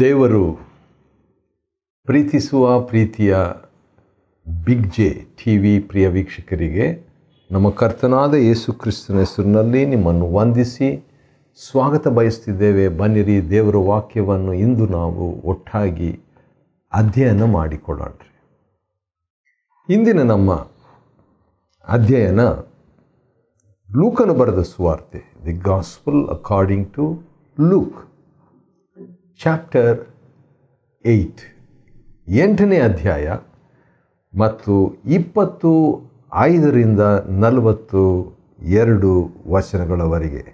ದೇವರು ಪ್ರೀತಿಸುವ ಪ್ರೀತಿಯ ಬಿಗ್ ಜೆ ಟಿ ವಿ ಪ್ರಿಯ ವೀಕ್ಷಕರಿಗೆ ನಮ್ಮ ಕರ್ತನಾದ ಯೇಸು ಕ್ರಿಸ್ತನ ಹೆಸರಿನಲ್ಲಿ ನಿಮ್ಮನ್ನು ವಂದಿಸಿ ಸ್ವಾಗತ ಬಯಸ್ತಿದ್ದೇವೆ. ಬನ್ನಿರಿ, ದೇವರ ವಾಕ್ಯವನ್ನು ಇಂದು ನಾವು ಒಟ್ಟಾಗಿ ಅಧ್ಯಯನ ಮಾಡಿಕೊಳ್ಳೋಣ. ಇಂದಿನ ನಮ್ಮ ಅಧ್ಯಯನ ಲೂಕನು ಬರೆದ ಸುವಾರ್ತೆ, the gospel according to Luke, chapter 8, 8ನೇ ಅಧ್ಯಾಯ ಮತ್ತು 25ರಿಂದ 42 ವಚನಗಳವರೆಗೆ.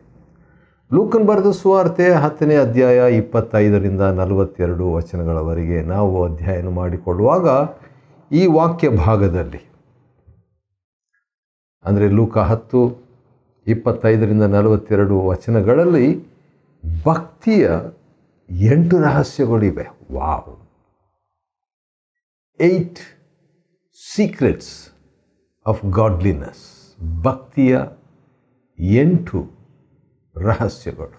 ಲೂಕನ್ ಬರೆದ ಸುವಾರ್ತೆ 10ನೇ ಅಧ್ಯಾಯ 25ರಿಂದ 42 ವಚನಗಳವರೆಗೆ ನಾವು ಅಧ್ಯಯನ ಮಾಡಿಕೊಳ್ಳುವಾಗ ಈ ವಾಕ್ಯ ಭಾಗದಲ್ಲಿ, ಅಂದರೆ ಲೂಕ 10, 25ರಿಂದ 42 ವಚನಗಳಲ್ಲಿ ಭಕ್ತಿಯ 8 ರಹಸ್ಯಗಳಿವೆ. ವಾವ್! 8 secrets of godliness. ಭಕ್ತಿಯ 8 ರಹಸ್ಯಗಳು.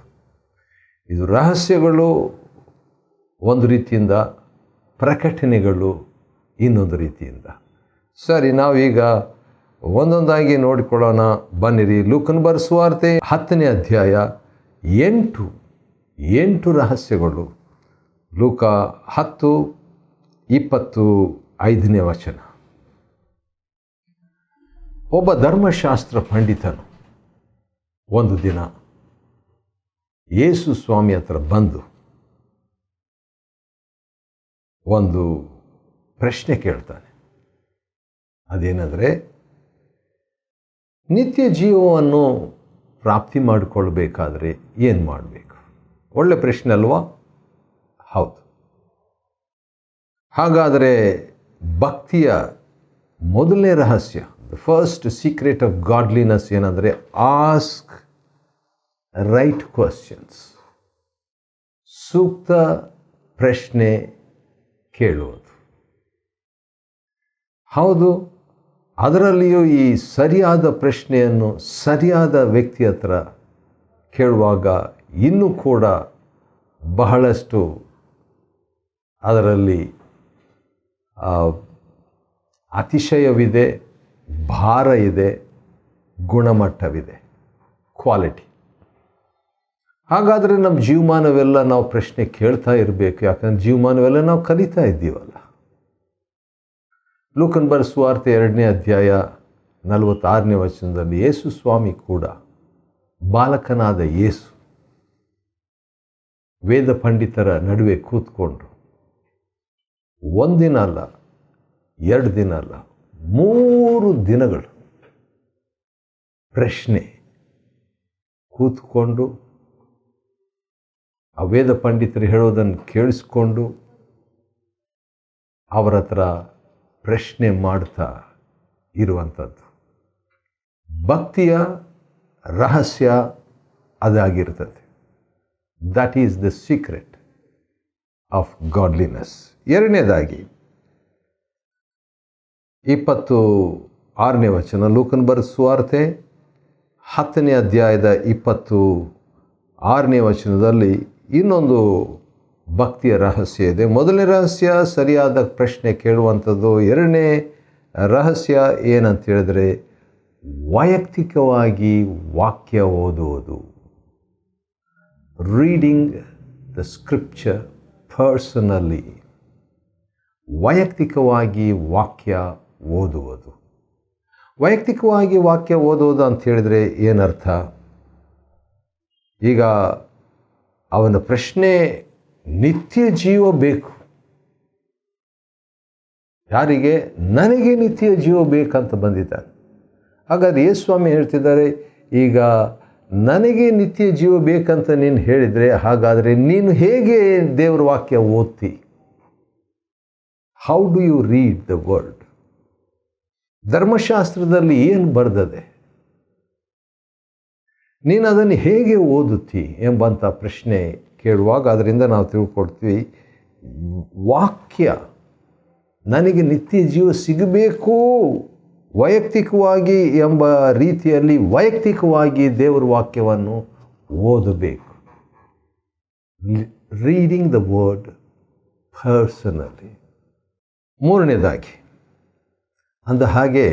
ಇದು ರಹಸ್ಯಗಳು ಒಂದು ರೀತಿಯಿಂದ, ಪ್ರಕಟಣೆಗಳು ಇನ್ನೊಂದು ರೀತಿಯಿಂದ. ಸರಿ, ನಾವೀಗ ಒಂದೊಂದಾಗಿ ನೋಡಿಕೊಳ್ಳೋಣ. ಬನ್ನಿರಿ, ಲೂಕನ್ ಬರೆದ ಸುವಾರ್ತೆ 10ನೇ ಅಧ್ಯಾಯ 8 ರಹಸ್ಯಗಳು. ಲೂಕ 10, 25ನೇ ವಚನ. ಒಬ್ಬ ಧರ್ಮಶಾಸ್ತ್ರ ಪಂಡಿತನು ಒಂದು ದಿನ ಯೇಸು ಸ್ವಾಮಿ ಹತ್ರ ಬಂದು ಒಂದು ಪ್ರಶ್ನೆ ಕೇಳ್ತಾನೆ. ಅದೇನೆಂದರೆ, ನಿತ್ಯ ಜೀವವನ್ನು ಪ್ರಾಪ್ತಿ ಮಾಡಿಕೊಳ್ಬೇಕಾದ್ರೆ ಏನು ಮಾಡಬೇಕು? ಒಳ್ಳೆ ಪ್ರಶ್ನೆ ಅಲ್ವಾ? ಹೌದು. ಹಾಗಾದರೆ ಭಕ್ತಿಯ ಮೊದಲನೇ ರಹಸ್ಯ, the first secret of godliness ಏನಂದರೆ, ಆಸ್ಕ್ ರೈಟ್ ಕ್ವಶನ್ಸ್. ಸೂಕ್ತ ಪ್ರಶ್ನೆ ಕೇಳುವುದು. ಹೌದು, ಅದರಲ್ಲಿಯೂ ಈ ಸರಿಯಾದ ಪ್ರಶ್ನೆಯನ್ನು ಸರಿಯಾದ ವ್ಯಕ್ತಿ ಹತ್ರ ಕೇಳುವಾಗ ಇನ್ನೂ ಕೂಡ ಬಹಳಷ್ಟು ಅದರಲ್ಲಿ ಅತಿಶಯವಿದೆ, ಭಾರ ಇದೆ, ಗುಣಮಟ್ಟವಿದೆ, ಕ್ವಾಲಿಟಿ. ಹಾಗಾದರೆ ನಮ್ಮ ಜೀವಮಾನವೆಲ್ಲ ನಾವು ಪ್ರಶ್ನೆ ಕೇಳ್ತಾ ಇರಬೇಕು. ಯಾಕಂದರೆ ಜೀವಮಾನವೆಲ್ಲ ನಾವು ಕಲಿತಾ ಇದ್ದೀವಲ್ಲ. ಲೂಕನ್ ಬರೆದ ಸುವಾರ್ತೆ 2ನೇ ಅಧ್ಯಾಯ 46ನೇ ವಚನದಲ್ಲಿ ಯೇಸು ಸ್ವಾಮಿ ಕೂಡ, ಬಾಲಕನಾದ ಯೇಸು ವೇದ ಪಂಡಿತರ ನಡುವೆ ಕೂತ್ಕೊಂಡು ಒಂದಿನ ಅಲ್ಲ, 2 ದಿನ ಅಲ್ಲ, 3 ದಿನಗಳು ಪ್ರಶ್ನೆ ಕೂತ್ಕೊಂಡು ಆ ವೇದ ಪಂಡಿತರು ಹೇಳೋದನ್ನು ಕೇಳಿಸ್ಕೊಂಡು ಅವರ ಹತ್ರ ಪ್ರಶ್ನೆ ಮಾಡ್ತಾ ಇರುವಂಥದ್ದು. ಭಕ್ತಿಯ ರಹಸ್ಯ ಅದಾಗಿರ್ತದೆ. That is the secret of godliness. ಎರಡನೇದಾಗಿ 26ನೇ ವಚನ, ಲೂಕನ್ ಬರೆದ ಸುವಾರ್ತೆ 10ನೇ ಅಧ್ಯಾಯದ 26ನೇ ವಚನದಲ್ಲಿ ಇನ್ನೊಂದು ಭಕ್ತಿಯ ರಹಸ್ಯ ಇದೆ. ಮೊದಲನೇ ರಹಸ್ಯ ಸರಿಯಾದ ಪ್ರಶ್ನೆ ಕೇಳುವಂಥದ್ದು. ಎರಡನೇ ರಹಸ್ಯ ಏನಂತ ಹೇಳಿದ್ರೆ, ವೈಯಕ್ತಿಕವಾಗಿ ವಾಕ್ಯ ಓದುವುದು. Reading the scripture personally. ವೈಯಕ್ತಿಕವಾಗಿ ವಾಕ್ಯ ಓದುವುದು. ವೈಯಕ್ತಿಕವಾಗಿ ವಾಕ್ಯ ಓದುವುದು ಅಂತ ಹೇಳಿದರೆ ಏನರ್ಥ? ಈಗ ಅವನ ಪ್ರಶ್ನೆ, ನಿತ್ಯ ಜೀವ ಬೇಕು. ಯಾರಿಗೆ? ನನಗೆ ನಿತ್ಯ ಜೀವ ಬೇಕಂತ ಬಂದಿದ್ದಾನೆ. ಹಾಗಾದರೆ ಯೇಸು ಸ್ವಾಮಿ ಹೇಳ್ತಿದ್ದಾರೆ, ಈಗ ನನಗೆ ನಿತ್ಯ ಜೀವ ಬೇಕಂತ ನೀನು ಹೇಳಿದರೆ, ಹಾಗಾದರೆ ನೀನು ಹೇಗೆ ದೇವರ ವಾಕ್ಯ ಓದ್ತಿ? How do you read the word? ಧರ್ಮಶಾಸ್ತ್ರದಲ್ಲಿ ಏನು ಬರೆದದೆ, ನೀನು ಅದನ್ನು ಹೇಗೆ ಓದುತ್ತಿ ಎಂಬಂಥ ಪ್ರಶ್ನೆ ಕೇಳುವಾಗ ಅದರಿಂದ ನಾವು ತಿಳ್ಕೊಳ್ತೀವಿ, ವಾಕ್ಯ ನನಗೆ ನಿತ್ಯ ಜೀವ ಸಿಗಬೇಕು ವೈಯಕ್ತಿಕವಾಗಿ ಎಂಬ ರೀತಿಯಲ್ಲಿ ವೈಯಕ್ತಿಕವಾಗಿ ದೇವರ ವಾಕ್ಯವನ್ನು ಓದಬೇಕು. Reading the word personally. ಮೂರನೇದಾಗಿ, ಅಂದ ಹಾಗೆ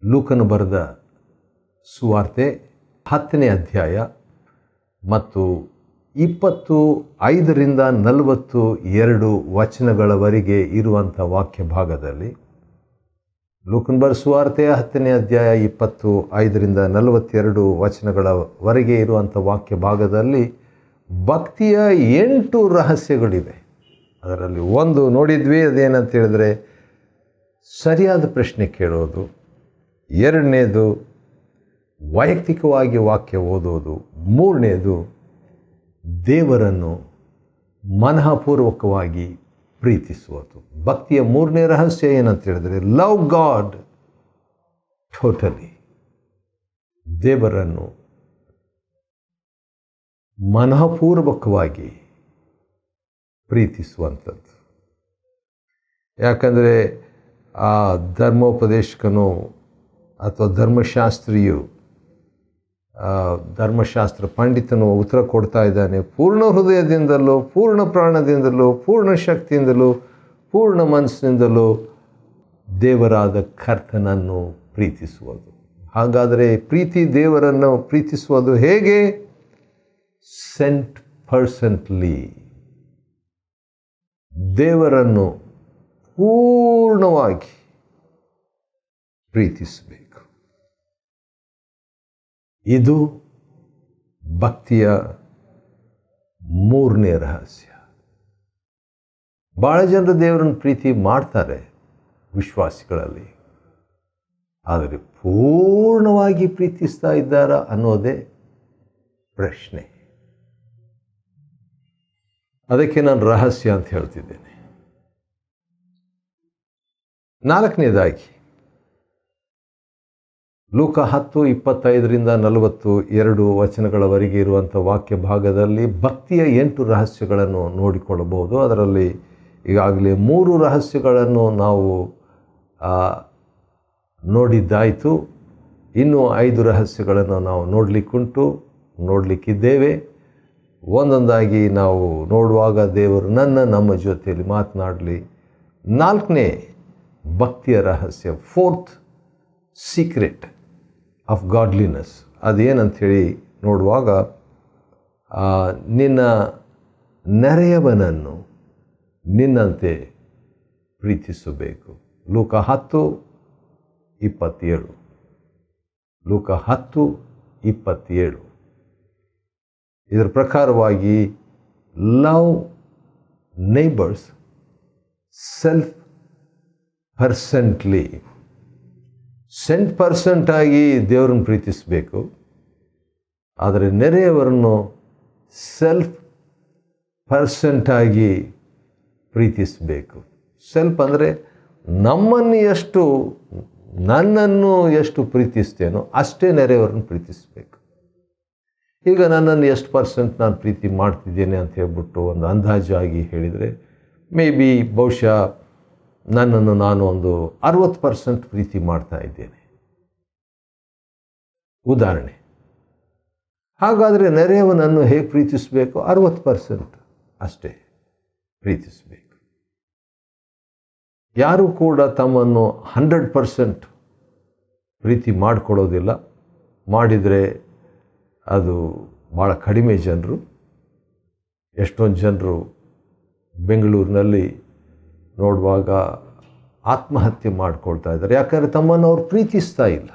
ಲೂಕನು ಬರೆದ ಸುವಾರ್ತೆ 10ನೇ ಅಧ್ಯಾಯ ಮತ್ತು 25ರಿಂದ 42 ವಚನಗಳವರೆಗೆ ಇರುವಂಥ ವಾಕ್ಯ ಭಾಗದಲ್ಲಿ, ಲೂಕನ ಬರೆದ ಸುವಾರ್ತೆ 10ನೇ ಅಧ್ಯಾಯ 25ರಿಂದ 42 ವಚನಗಳವರೆಗೆ ಇರುವಂಥ ವಾಕ್ಯ ಭಾಗದಲ್ಲಿ ಭಕ್ತಿಯ 8 ರಹಸ್ಯಗಳಿವೆ. ಅದರಲ್ಲಿ ಒಂದು ನೋಡಿದ್ವಿ, ಅದೇನಂತ ಹೇಳಿದ್ರೆ ಸರಿಯಾದ ಪ್ರಶ್ನೆ ಕೇಳೋದು. ಎರಡನೇದು ವೈಯಕ್ತಿಕವಾಗಿ ವಾಕ್ಯ ಓದೋದು. ಮೂರನೇದು ದೇವರನ್ನು ಮನಃಪೂರ್ವಕವಾಗಿ ಪ್ರೀತಿಸುವುದು. ಭಕ್ತಿಯ ಮೂರನೇ ರಹಸ್ಯ ಏನಂತ ಹೇಳಿದ್ರೆ ಲವ್ ಗಾಡ್ ಟೋಟಲಿ. ದೇವರನ್ನು ಮನಃಪೂರ್ವಕವಾಗಿ ಪ್ರೀತಿಸುವಂಥದ್ದು. ಯಾಕಂದರೆ ಆ ಧರ್ಮೋಪದೇಶಕನು ಅಥವಾ ಧರ್ಮಶಾಸ್ತ್ರಿಯು, ಧರ್ಮಶಾಸ್ತ್ರ ಪಂಡಿತನು ಉತ್ತರ ಕೊಡ್ತಾ ಇದ್ದಾನೆ, ಪೂರ್ಣ ಹೃದಯದಿಂದಲೂ, ಪೂರ್ಣ ಪ್ರಾಣದಿಂದಲೂ, ಪೂರ್ಣ ಶಕ್ತಿಯಿಂದಲೂ, ಪೂರ್ಣ ಮನಸ್ಸಿನಿಂದಲೂ ದೇವರಾದ ಕರ್ತನನ್ನು ಪ್ರೀತಿಸುವುದು. ಹಾಗಾದರೆ ಪ್ರೀತಿ, ದೇವರನ್ನು ಪ್ರೀತಿಸುವುದು ಹೇಗೆ? ಪರ್ಸೆಂಟ್ಲಿ. ದೇವರನ್ನು ಪೂರ್ಣವಾಗಿ ಪ್ರೀತಿಸಬೇಕು. ಇದು ಭಕ್ತಿಯ ಮೂರನೇ ರಹಸ್ಯ. ಭಾಳ ಜನರು ದೇವರನ್ನು ಪ್ರೀತಿ ಮಾಡ್ತಾರೆ ವಿಶ್ವಾಸಿಗಳಲ್ಲಿ, ಆದರೆ ಪೂರ್ಣವಾಗಿ ಪ್ರೀತಿಸ್ತಾ ಇದ್ದಾರಾ ಅನ್ನೋದೇ ಪ್ರಶ್ನೆ. ಅದಕ್ಕೆ ನಾನು ರಹಸ್ಯ ಅಂತ ಹೇಳ್ತಿದ್ದೇನೆ. ನಾಲ್ಕನೇದಾಗಿ, ಲೂಕ 10:25ರಿಂದ 42 ವಚನಗಳವರೆಗೆ ಇರುವಂಥ ವಾಕ್ಯ ಭಾಗದಲ್ಲಿ ಭಕ್ತಿಯ 8 ರಹಸ್ಯಗಳನ್ನು ನೋಡಿಕೊಳ್ಳಬಹುದು. ಅದರಲ್ಲಿ ಈಗಾಗಲೇ 3 ರಹಸ್ಯಗಳನ್ನು ನಾವು ನೋಡಿದ್ದಾಯಿತು. ಇನ್ನೂ 5 ರಹಸ್ಯಗಳನ್ನು ನಾವು ನೋಡಲಿಕ್ಕಿದ್ದೇವೆ. ಒಂದೊಂದಾಗಿ ನಾವು ನೋಡುವಾಗ ದೇವರು ನಮ್ಮ ಜೊತೆಯಲ್ಲಿ ಮಾತನಾಡಲಿ. 4ನೇ ಭಕ್ತಿಯ ರಹಸ್ಯ, 4th ಸೀಕ್ರೆಟ್ ಆಫ್ ಗಾಡ್ಲಿನೆಸ್, ಅದೇನಂಥೇಳಿ ನೋಡುವಾಗ ನಿನ್ನ ನೆರೆಯವನನ್ನು ನಿನ್ನಂತೆ ಪ್ರೀತಿಸಬೇಕು. ಲೂಕ 10:27. ಲೂಕ 10:27 ಇದರ ಪ್ರಕಾರವಾಗಿ ಲವ್ ನೇಬರ್ಸ್ ಪರ್ಸೆಂಟ್ಲಿ. ಪರ್ಸೆಂಟಾಗಿ ದೇವರನ್ನು ಪ್ರೀತಿಸಬೇಕು, ಆದರೆ ನೆರೆಯವರನ್ನು ಪರ್ಸೆಂಟಾಗಿ ಪ್ರೀತಿಸಬೇಕು. ಅಂದರೆ ನನ್ನನ್ನು ಎಷ್ಟು ಪ್ರೀತಿಸ್ತೇನೋ ಅಷ್ಟೇ ನೆರೆಯವರನ್ನು ಪ್ರೀತಿಸಬೇಕು. ಈಗ ನನ್ನನ್ನು ಎಷ್ಟು ಪರ್ಸೆಂಟ್ ನಾನು ಪ್ರೀತಿ ಮಾಡ್ತಿದ್ದೇನೆ ಅಂತ ಹೇಳ್ಬಿಟ್ಟು ಒಂದು ಅಂದಾಜಾಗಿ ಹೇಳಿದರೆ, ಬಹುಶಃ ನನ್ನನ್ನು ನಾನು ಒಂದು 60% ಪ್ರೀತಿ ಮಾಡ್ತಾ ಇದ್ದೇನೆ, ಉದಾಹರಣೆ. ಹಾಗಾದರೆ ನೆರೆಯವನನ್ನು ಹೇಗೆ ಪ್ರೀತಿಸಬೇಕು? 60% ಅಷ್ಟೇ ಪ್ರೀತಿಸಬೇಕು. ಯಾರೂ ಕೂಡ ತಮ್ಮನ್ನು 100% ಪ್ರೀತಿ ಮಾಡಿಕೊಳ್ಳೋದಿಲ್ಲ. ಮಾಡಿದರೆ ಅದು ಭಾಳ ಕಡಿಮೆ ಜನರು. ಎಷ್ಟೊಂದು ಜನರು ಬೆಂಗಳೂರಿನಲ್ಲಿ ನೋಡುವಾಗ ಆತ್ಮಹತ್ಯೆ ಮಾಡಿಕೊಳ್ತಾ ಇದ್ದಾರೆ. ಯಾಕಂದರೆ ತಮ್ಮನ್ನು ಅವ್ರು ಪ್ರೀತಿಸ್ತಾ ಇಲ್ಲ.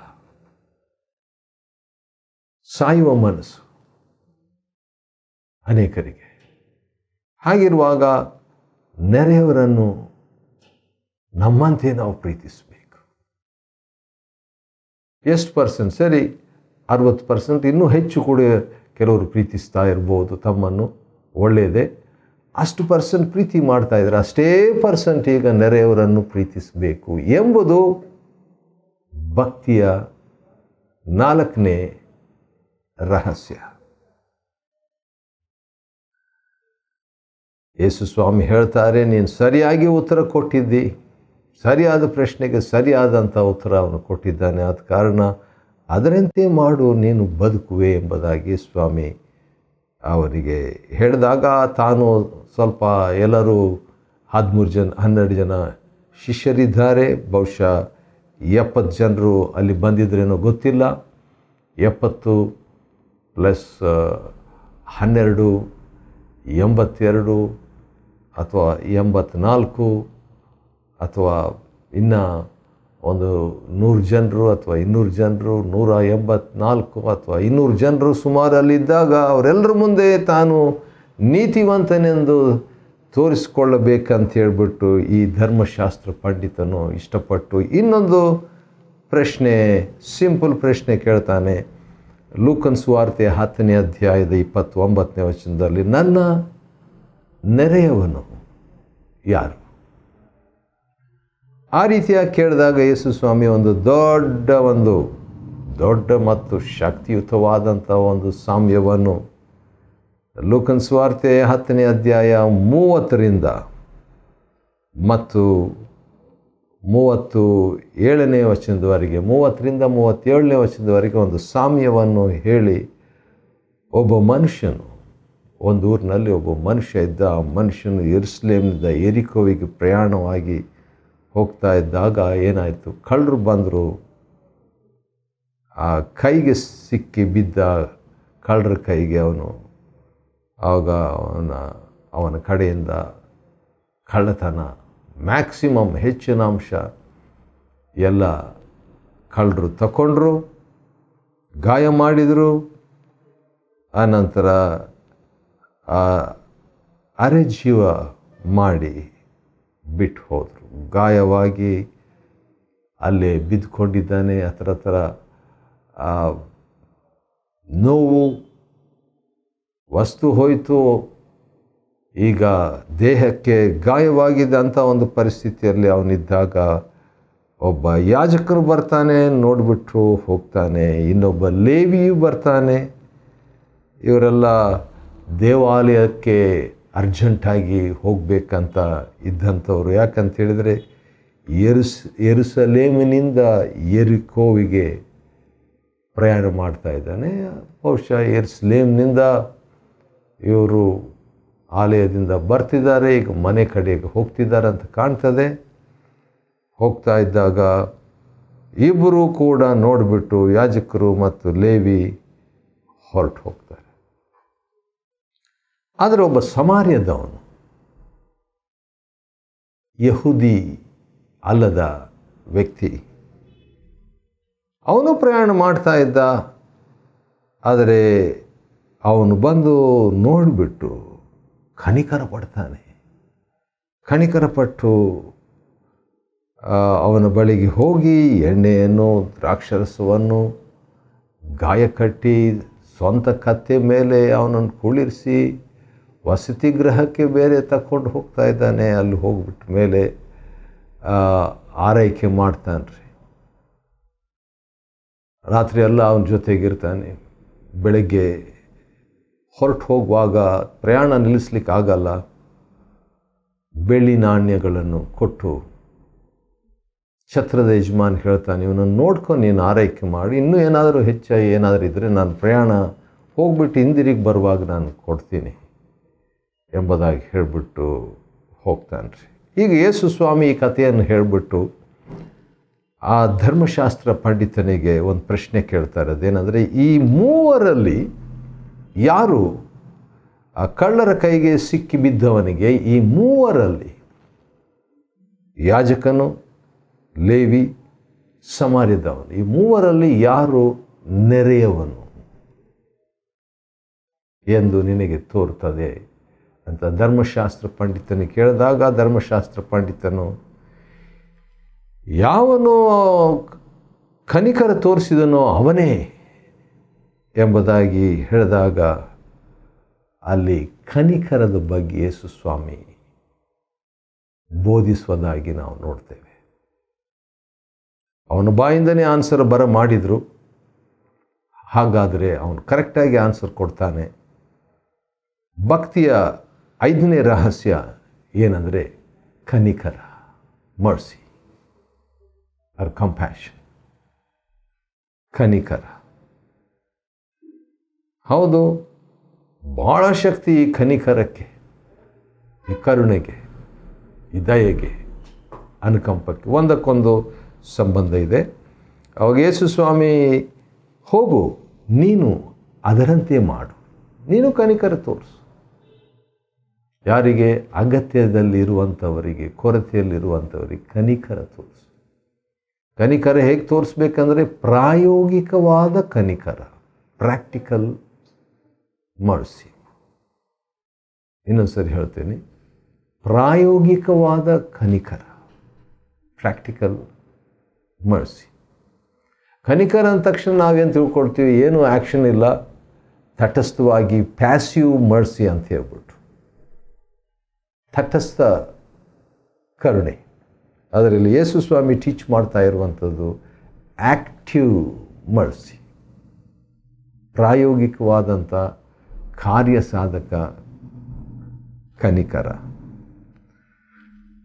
ಸಾಯುವ ಮನಸ್ಸು ಅನೇಕರಿಗೆ. ಹಾಗಿರುವಾಗ ನೆರೆಯವರನ್ನು ನಮ್ಮಂತೆ ನಾವು ಪ್ರೀತಿಸಬೇಕು. ಎಷ್ಟು ಪರ್ಸೆಂಟ್? ಸರಿ, 60%, ಇನ್ನೂ ಹೆಚ್ಚು ಕೂಡ ಕೆಲವರು ಪ್ರೀತಿಸ್ತಾ ಇರ್ಬೋದು ತಮ್ಮನ್ನು, ಒಳ್ಳೆಯದೇ. ಅಷ್ಟು ಪರ್ಸೆಂಟ್ ಪ್ರೀತಿ ಮಾಡ್ತಾ ಇದ್ದಾರೆ, ಅಷ್ಟೇ ಪರ್ಸೆಂಟ್ ಈಗ ನೆರೆಯವರನ್ನು ಪ್ರೀತಿಸಬೇಕು ಎಂಬುದು ಭಕ್ತಿಯ 4ನೇ ರಹಸ್ಯ. ಯೇಸು ಸ್ವಾಮಿ ಹೇಳ್ತಾರೆ, ನೀನು ಸರಿಯಾಗಿ ಉತ್ತರ ಕೊಟ್ಟಿದ್ದಿ, ಸರಿಯಾದ ಪ್ರಶ್ನೆಗೆ ಸರಿಯಾದಂಥ ಉತ್ತರ ಅವನು ಕೊಟ್ಟಿದ್ದಾನೆ, ಆದ ಕಾರಣ ಅದರಂತೆ ಮಾಡು, ನೀನು ಬದುಕುವೆ ಎಂಬುದಾಗಿ ಸ್ವಾಮಿ ಅವರಿಗೆ ಹೇಳಿದಾಗ ತಾನು ಸ್ವಲ್ಪ ಎಲ್ಲರೂ 12 ಜನ ಶಿಷ್ಯರಿದ್ದಾರೆ, ಬಹುಶಃ 70 ಜನರು ಅಲ್ಲಿ ಬಂದಿದ್ರೇನೋ ಗೊತ್ತಿಲ್ಲ. 70 ಪ್ಲಸ್ 12 82 ಅಥವಾ 84 ಅಥವಾ ಇನ್ನು ಒಂದು 100 ಜನರು ಅಥವಾ 200 ಜನರು, 184 ಅಥವಾ 200 ಜನರು ಸುಮಾರು ಅಲ್ಲಿದ್ದಾಗ ಅವರೆಲ್ಲರ ಮುಂದೆ ತಾನು ನೀತಿವಂತನೆಂದು ತೋರಿಸ್ಕೊಳ್ಳಬೇಕಂತ ಹೇಳ್ಬಿಟ್ಟು ಈ ಧರ್ಮಶಾಸ್ತ್ರ ಪಂಡಿತನು ಇಷ್ಟಪಟ್ಟು ಇನ್ನೊಂದು ಪ್ರಶ್ನೆ, ಸಿಂಪಲ್ ಪ್ರಶ್ನೆ ಕೇಳ್ತಾನೆ. ಲೂಕನ ಸುವಾರ್ತೆ 10ನೇ ಅಧ್ಯಾಯದ 29ನೇ ವಚನದಲ್ಲಿ, ನನ್ನ ನೆರೆಯವನು ಯಾರು? ಆ ರೀತಿಯಾಗಿ ಕೇಳಿದಾಗ ಯೇಸು ಸ್ವಾಮಿ ಒಂದು ದೊಡ್ಡ ಮತ್ತು ಶಕ್ತಿಯುತವಾದಂಥ ಒಂದು ಸಾಮ್ಯವನ್ನು ಲೂಕನ ಸುವಾರ್ತೆ 10ನೇ ಅಧ್ಯಾಯ 30ರಿಂದ ಮತ್ತು 37ನೇ ವಚನದವರೆಗೆ, 30ರಿಂದ 37ನೇ ವಚನದವರೆಗೆ ಒಂದು ಸಾಮ್ಯವನ್ನು ಹೇಳಿ, ಒಬ್ಬ ಮನುಷ್ಯನು, ಒಂದು ಊರಿನಲ್ಲಿ ಒಬ್ಬ ಮನುಷ್ಯ ಇದ್ದ. ಆ ಮನುಷ್ಯನು ಯೆರೂಸಲೇಮಿನಿಂದ ಯೆರಿಕೋವಿಗೆ ಪ್ರಯಾಣವಾಗಿ ಹೋಗ್ತಾ ಇದ್ದಾಗ ಏನಾಯಿತು, ಕಳ್ಳರು ಬಂದರು. ಆ ಕೈಗೆ ಸಿಕ್ಕಿ ಬಿದ್ದ ಕಳ್ಳರ ಕೈಗೆ ಆವಾಗ ಅವನ ಕಡೆಯಿಂದ ಕಳ್ಳತನ, ಮ್ಯಾಕ್ಸಿಮಮ್ ಹೆಚ್ಚಿನ ಅಂಶ ಎಲ್ಲ ಕಳ್ಳರು ತಗೊಂಡ್ರು, ಗಾಯ ಮಾಡಿದರು. ಆನಂತರ ಅರೆಜೀವ ಮಾಡಿ ಬಿಟ್ಟು ಹೋದರು. ಗಾಯವಾಗಿ ಅಲ್ಲೇ ಬಿದ್ದುಕೊಂಡಿದ್ದಾನೆ. ಹತ್ರ ನೋವು, ವಸ್ತು ಹೋಯಿತು, ಈಗ ದೇಹಕ್ಕೆ ಗಾಯವಾಗಿದೆ ಅಂತ ಒಂದು ಪರಿಸ್ಥಿತಿಯಲ್ಲಿ ಅವನಿದ್ದಾಗ ಒಬ್ಬ ಯಾಜಕರು ಬರ್ತಾನೆ, ನೋಡಿಬಿಟ್ಟು ಹೋಗ್ತಾನೆ. ಇನ್ನೊಬ್ಬ ಲೇವಿಯು ಬರ್ತಾನೆ. ಇವರೆಲ್ಲ ದೇವಾಲಯಕ್ಕೆ ಅರ್ಜೆಂಟಾಗಿ ಹೋಗಬೇಕಂತ ಇದ್ದಂಥವ್ರು. ಯಾಕಂತ ಹೇಳಿದರೆ ಯೆರೂಸಲೇಮಿನಿಂದ ಯೆರಿಕೋವಿಗೆ ಪ್ರಯಾಣ ಮಾಡ್ತಾ ಇದ್ದಾನೆ. ಬಹುಶಃ ಯೆರೂಸಲೇಮಿನಿಂದ ಇವರು ಆಲಯದಿಂದ ಬರ್ತಿದ್ದಾರೆ, ಈಗ ಮನೆ ಕಡೆಗೆ ಹೋಗ್ತಿದ್ದಾರೆ ಅಂತ ಕಾಣ್ತದೆ. ಹೋಗ್ತಾ ಇದ್ದಾಗ ಇಬ್ಬರೂ ಕೂಡ ನೋಡಿಬಿಟ್ಟು ಯಾಜಕರು ಮತ್ತು ಲೇವಿ ಹೊರಟು ಹೋಗ್ತಾರೆ. ಆದರೆ ಒಬ್ಬ ಸಮಾರ್ಯದವನು, ಯಹೂದಿ ಅಲ್ಲದ ವ್ಯಕ್ತಿ, ಅವನು ಪ್ರಯಾಣ ಮಾಡ್ತಾ ಇದ್ದ. ಆದರೆ ಅವನು ಬಂದು ನೋಡಿಬಿಟ್ಟು ಕನಿಕರ ಪಡ್ತಾನೆ. ಕನಿಕರಪಟ್ಟು ಅವನ ಬಳಿಗೆ ಹೋಗಿ ಎಣ್ಣೆಯನ್ನು, ದ್ರಾಕ್ಷರಸವನ್ನು, ಗಾಯ ಕಟ್ಟಿ ಸ್ವಂತ ಕತ್ತೆ ಮೇಲೆ ಅವನನ್ನು ಕುಳ್ಳಿರಿಸಿ ವಸತಿ ಗೃಹಕ್ಕೆ ಬೇರೆ ತಗೊಂಡು ಹೋಗ್ತಾ ಇದ್ದಾನೆ. ಅಲ್ಲಿ ಹೋಗ್ಬಿಟ್ಟ ಮೇಲೆ ಆರೈಕೆ ಮಾಡ್ತಾನೆ ರೀ. ರಾತ್ರಿ ಎಲ್ಲ ಅವನ ಜೊತೆಗಿರ್ತಾನೆ. ಬೆಳಗ್ಗೆ ಹೊರಟು ಹೋಗುವಾಗ ಪ್ರಯಾಣ ನಿಲ್ಲಿಸ್ಲಿಕ್ಕೆ ಆಗಲ್ಲ. ಬೆಳ್ಳಿ ನಾಣ್ಯಗಳನ್ನು ಕೊಟ್ಟು ಛತ್ರದ ಯಜಮಾನ್ ಹೇಳ್ತಾನೆ, ಇವನನ್ನು ನೋಡ್ಕೊಂಡು ನೀನು ಆರೈಕೆ ಮಾಡಿ, ಇನ್ನೂ ಏನಾದರೂ ಹೆಚ್ಚಾಗಿ ಏನಾದರೂ ಇದ್ದರೆ ನಾನು ಪ್ರಯಾಣ ಹೋಗ್ಬಿಟ್ಟು ಹಿಂದಿರುಗಿ ಬರುವಾಗ ನಾನು ಕೊಡ್ತೀನಿ ಎಂಬುದಾಗಿ ಹೇಳಿಬಿಟ್ಟು ಹೋಗ್ತಾನೆ ರೀ. ಈಗ ಯೇಸು ಸ್ವಾಮಿ ಈ ಕಥೆಯನ್ನು ಹೇಳಿಬಿಟ್ಟು ಆ ಧರ್ಮಶಾಸ್ತ್ರ ಪಂಡಿತನಿಗೆ ಒಂದು ಪ್ರಶ್ನೆ ಕೇಳ್ತಾರೆ. ಅದೇನೆಂದರೆ, ಈ ಮೂವರಲ್ಲಿ ಯಾರು ಆ ಕಳ್ಳರ ಕೈಗೆ ಸಿಕ್ಕಿ ಬಿದ್ದವನಿಗೆ, ಈ ಮೂವರಲ್ಲಿ ಯಾಜಕನು, ಲೇವಿ, ಸಮಾರ್ಯದವನು, ಈ ಮೂವರಲ್ಲಿ ಯಾರು ನೆರೆಯವನು ಎಂದು ನಿನಗೆ ತೋರ್ತದೆ ಅಂತ ಧರ್ಮಶಾಸ್ತ್ರ ಪಂಡಿತನಿಗೆ ಕೇಳಿದಾಗ, ಧರ್ಮಶಾಸ್ತ್ರ ಪಂಡಿತನು ಯಾವನು ಕನಿಕರ ತೋರಿಸಿದನೋ ಅವನೇ ಎಂಬುದಾಗಿ ಹೇಳಿದಾಗ, ಅಲ್ಲಿ ಕನಿಕರದ ಬಗ್ಗೆ ಯೇಸು ಸ್ವಾಮಿ ಬೋಧಿಸುವುದಾಗಿ ನಾವು ನೋಡ್ತೇವೆ. ಅವನ ಬಾಯಿಂದನೇ ಆನ್ಸರ್ ಮಾಡಿದರು. ಹಾಗಾದರೆ ಅವನು ಕರೆಕ್ಟಾಗಿ ಆನ್ಸರ್ ಕೊಡ್ತಾನೆ. ಭಕ್ತಿಯ 5ನೇ ರಹಸ್ಯ ಏನಂದರೆ ಕನಿಕರ, ಮರ್ಸಿ ಆರ್ ಕಂಪ್ಯಾಷನ್. ಕನಿಕರ. ಹೌದು, ಭಾಳ ಶಕ್ತಿ ಈ ಕನಿಕರಕ್ಕೆ, ಈ ಕರುಣೆಗೆ, ಈ ದಯೆಗೆ, ಅನುಕಂಪಕ್ಕೆ ಒಂದಕ್ಕೊಂದು ಸಂಬಂಧ ಇದೆ. ಅವಾಗ ಯೇಸು ಸ್ವಾಮಿ, ಹೋಗು, ನೀನು ಅದರಂತೆ ಮಾಡು, ನೀನು ಕನಿಕರ ತೋರಿಸು. ಯಾರಿಗೆ ಅಗತ್ಯದಲ್ಲಿರುವಂಥವರಿಗೆ, ಕೊರತೆಯಲ್ಲಿರುವಂಥವರಿಗೆ ಕನಿಕರ ತೋರಿಸು. ಕನಿಕರ ಹೇಗೆ ತೋರಿಸ್ಬೇಕಂದ್ರೆ ಪ್ರಾಯೋಗಿಕವಾದ ಕನಿಕರ, ಪ್ರಾಕ್ಟಿಕಲ್ ಮರ್ಸಿ. ಇನ್ನೊಂದು ಸರಿ ಹೇಳ್ತೇನೆ, ಪ್ರಾಯೋಗಿಕವಾದ ಕನಿಕರ, ಪ್ರಾಕ್ಟಿಕಲ್ ಮರ್ಸಿ. ಕನಿಕರ ಅಂದ ತಕ್ಷಣ ನಾವೇನು ತಿಳ್ಕೊಳ್ತೀವಿ, ಏನು ಆ್ಯಕ್ಷನ್ ಇಲ್ಲ, ತಟಸ್ಥವಾಗಿ ಪ್ಯಾಸಿವ್ ಮರ್ಸಿ ಅಂತ ಹೇಳ್ಬಿಟ್ಟು, ತಟಸ್ಥ ಕರುಣೆ. ಅದರಲ್ಲಿ ಯೇಸು ಸ್ವಾಮಿ ಟೀಚ್ ಮಾಡ್ತಾ ಇರುವಂಥದ್ದು ಆ್ಯಕ್ಟಿವ್ ಮರ್ಸಿ, ಪ್ರಾಯೋಗಿಕವಾದಂಥ ಕಾರ್ಯಸಾಧಕ ಕನಿಕರ.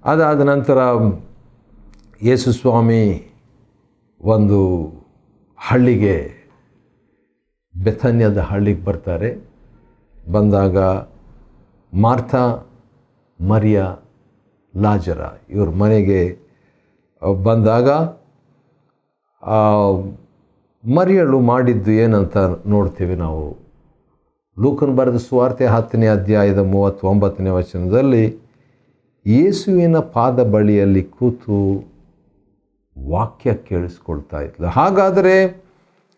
ಅದಾದ ನಂತರ ಯೇಸು ಸ್ವಾಮಿ ಒಂದು ಹಳ್ಳಿಗೆ, ಬೆಥನ್ಯದ ಹಳ್ಳಿಗೆ ಬರ್ತಾರೆ. ಬಂದಾಗ ಮಾರ್ಥ, ಮರಿಯ, ಲಾಜರ ಇವ್ರ ಮನೆಗೆ ಬಂದಾಗ ಮರಿಯಳು ಮಾಡಿದ್ದು ಏನಂತ ನೋಡ್ತೀವಿ ನಾವು. ಲೂಕನ ಬರೆದ ಸುವಾರ್ತೆ 10ನೇ ಅಧ್ಯಾಯದ 39ನೇ ವಚನದಲ್ಲಿ ಯೇಸುವಿನ ಪಾದ ಬಳಿಯಲ್ಲಿ ಕೂತು ವಾಕ್ಯ ಕೇಳಿಸ್ಕೊಳ್ತಾ ಇದ್ಲು. ಹಾಗಾದರೆ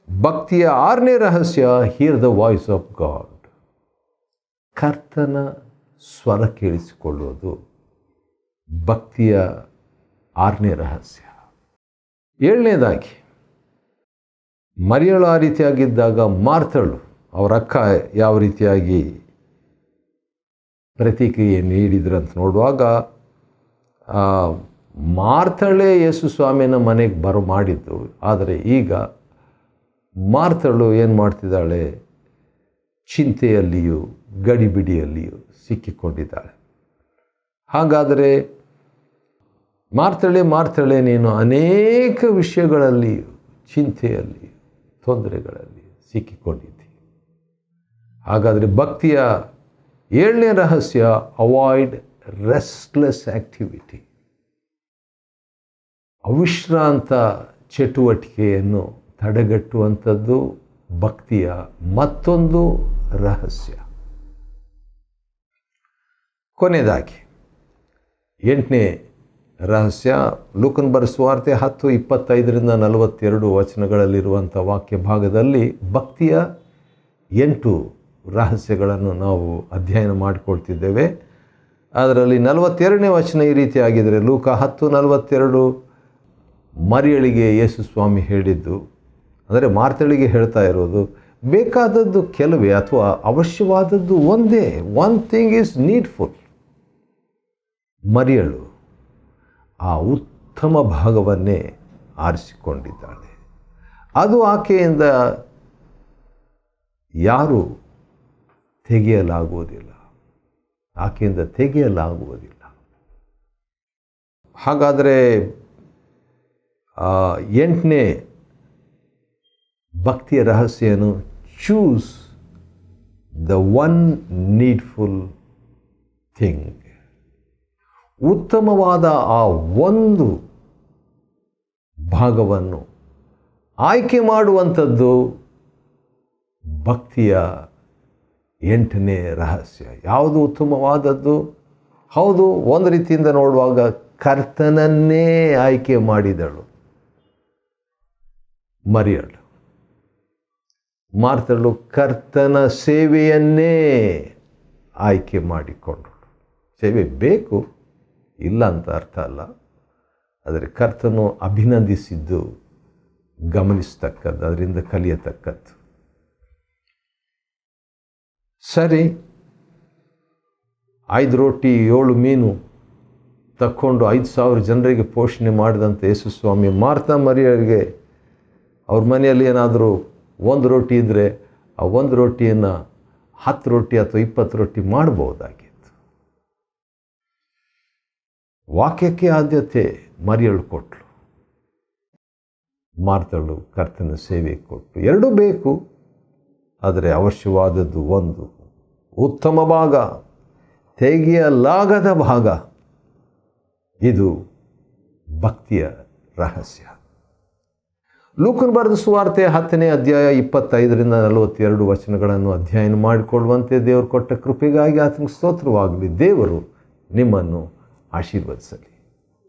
ಭಕ್ತಿಯ 6ನೇ ರಹಸ್ಯ, here the voice of god, ಕರ್ತನ ಸ್ವರ ಕೇಳಿಸಿಕೊಳ್ಳುವುದು ಭಕ್ತಿಯ 6ನೇ ರಹಸ್ಯ. 7ನೇದಾಗಿ, ಮರಿಯಳು ಆ ರೀತಿಯಾಗಿದ್ದಾಗ ಮಾರ್ಥಳು, ಅವರ ಅಕ್ಕ ಯಾವ ರೀತಿಯಾಗಿ ಪ್ರತಿಕ್ರಿಯೆ ನೀಡಿದ್ರಂತ ನೋಡುವಾಗ, ಮಾರ್ಥಳೇ ಯೇಸು ಸ್ವಾಮಿನ ಮನೆಗೆ ಮಾಡಿದ್ದು. ಆದರೆ ಈಗ ಮಾರ್ಥಳು ಏನು ಮಾಡ್ತಿದ್ದಾಳೆ, ಚಿಂತೆಯಲ್ಲಿಯೂ ಗಡಿಬಿಡಿಯಲ್ಲಿಯೂ ಸಿಕ್ಕಿಕೊಂಡಿದ್ದಾಳೆ. ಹಾಗಾದರೆ ಮಾರ್ಥಳೆ ನೀನು ಅನೇಕ ವಿಷಯಗಳಲ್ಲಿಯೂ ಚಿಂತೆಯಲ್ಲಿ, ತೊಂದರೆಗಳಲ್ಲಿ ಸಿಕ್ಕಿಕೊಂಡಿದ್ದಿ. ಹಾಗಾದರೆ ಭಕ್ತಿಯ 7ನೇ ರಹಸ್ಯ, ಅವಾಯ್ಡ್ ರೆಸ್ಟ್ಲೆಸ್ ಆ್ಯಕ್ಟಿವಿಟಿ, ಅವಿಶ್ರಾಂತ ಚಟುವಟಿಕೆಯನ್ನು ತಡೆಗಟ್ಟುವಂಥದ್ದು ಭಕ್ತಿಯ ಮತ್ತೊಂದು ರಹಸ್ಯ. ಕೊನೆಯದಾಗಿ 8ನೇ ರಹಸ್ಯ, ಲೂಕನ ಬರೆದ ಸುವಾರ್ತೆ 10:25-42 ವಚನಗಳಲ್ಲಿರುವಂಥ ವಾಕ್ಯ ಭಾಗದಲ್ಲಿ ಭಕ್ತಿಯ 8 ರಹಸ್ಯಗಳನ್ನು ನಾವು ಅಧ್ಯಯನ ಮಾಡಿಕೊಳ್ತಿದ್ದೇವೆ. ಅದರಲ್ಲಿ 42ನೇ ವಚನ ಈ ರೀತಿ ಆಗಿದರೆ, ಲೂಕ 10:42 ಮರಿಯಳಿಗೆ ಯೇಸು ಸ್ವಾಮಿ ಹೇಳಿದ್ದು, ಅಂದರೆ ಮಾರ್ಥಳಿಗೆ ಹೇಳ್ತಾ ಇರೋದು, ಬೇಕಾದದ್ದು ಕೆಲವೇ ಅಥವಾ ಅವಶ್ಯವಾದದ್ದು ಒಂದೇ, ಒನ್ ಥಿಂಗ್ ಈಸ್ ನೀಡ್ಫುಲ್. ಮರಿಯಳು ಆ ಉತ್ತಮ ಭಾಗವನ್ನೇ ಆರಿಸಿಕೊಂಡಿದ್ದಾಳೆ. ಅದು ಆಕೆಯಿಂದ ಯಾರೂ ತೆಗೆಯಲಾಗುವುದಿಲ್ಲ, ಆಕೆಯಿಂದ ತೆಗೆಯಲಾಗುವುದಿಲ್ಲ. ಹಾಗಾದರೆ 8ನೇ ಭಕ್ತಿಯ ರಹಸ್ಯನು, choose the one needful thing. ಉತ್ತಮವಾದ ಆ ಒಂದು ಭಾಗವನ್ನು ಆಯ್ಕೆ ಮಾಡುವಂಥದ್ದು ಭಕ್ತಿಯ 8ನೇ ರಹಸ್ಯ. ಯಾವುದು ಉತ್ತಮವಾದದ್ದು? ಹೌದು, ಒಂದು ರೀತಿಯಿಂದ ನೋಡುವಾಗ ಕರ್ತನನ್ನೇ ಆಯ್ಕೆ ಮಾಡಿದಳು ಮರಿಯಳು. ಮಾರ್ಥಳು ಕರ್ತನ ಸೇವೆಯನ್ನೇ ಆಯ್ಕೆ ಮಾಡಿಕೊಂಡಳು. ಸೇವೆ ಬೇಕು, ಇಲ್ಲ ಅಂತ ಅರ್ಥ ಅಲ್ಲ, ಆದರೆ ಕರ್ತನು ಅಭಿನಂದಿಸಿದ್ದು ಗಮನಿಸ್ತಕ್ಕದ್ದು, ಅದರಿಂದ ಕಲಿಯತಕ್ಕದ್ದು. ಸರಿ, 5 ರೊಟ್ಟಿ 7 ಮೀನು ತಕ್ಕೊಂಡು 5,000 ಜನರಿಗೆ ಪೋಷಣೆ ಮಾಡಿದಂಥ ಯೇಸು ಸ್ವಾಮಿ ಮಾರ್ಥ ಮರಿಯರಿಗೆ ಅವ್ರ ಮನೆಯಲ್ಲಿ ಏನಾದರೂ 1 ರೊಟ್ಟಿ ಇದ್ದರೆ ಆ 1 ರೊಟ್ಟಿಯನ್ನು 10 ರೊಟ್ಟಿ ಅಥವಾ 20 ರೊಟ್ಟಿ ಮಾಡ್ಬೋದಾಗಿತ್ತು. ವಾಕ್ಯಕ್ಕೆ ಆದ್ಯತೆ ಮರಿಯಳು ಕೊಟ್ಟಳು, ಮಾರ್ಥಳು ಕರ್ತನ ಸೇವೆ ಕೊಟ್ಟು. ಎರಡೂ ಬೇಕು, ಆದರೆ ಅವಶ್ಯವಾದದ್ದು ಒಂದು, ಉತ್ತಮ ಭಾಗ, ತೆಗೆಯಲಾಗದ ಭಾಗ. ಇದು ಭಕ್ತಿಯ ರಹಸ್ಯ. ಲೂಕನ ಬರೆದ ಸುವಾರ್ತೆ 10ನೇ ಅಧ್ಯಾಯ 25ರಿಂದ 42 ವಚನಗಳನ್ನು ಅಧ್ಯಯನ ಮಾಡಿಕೊಳ್ಳುವಂತೆ ದೇವರು ಕೊಟ್ಟ ಕೃಪೆಗಾಗಿ ಆತನಿಗೆ ಸ್ತೋತ್ರವಾಗಲಿ. ದೇವರು ನಿಮ್ಮನ್ನು ಆಶೀರ್ವದಿಸಲಿ.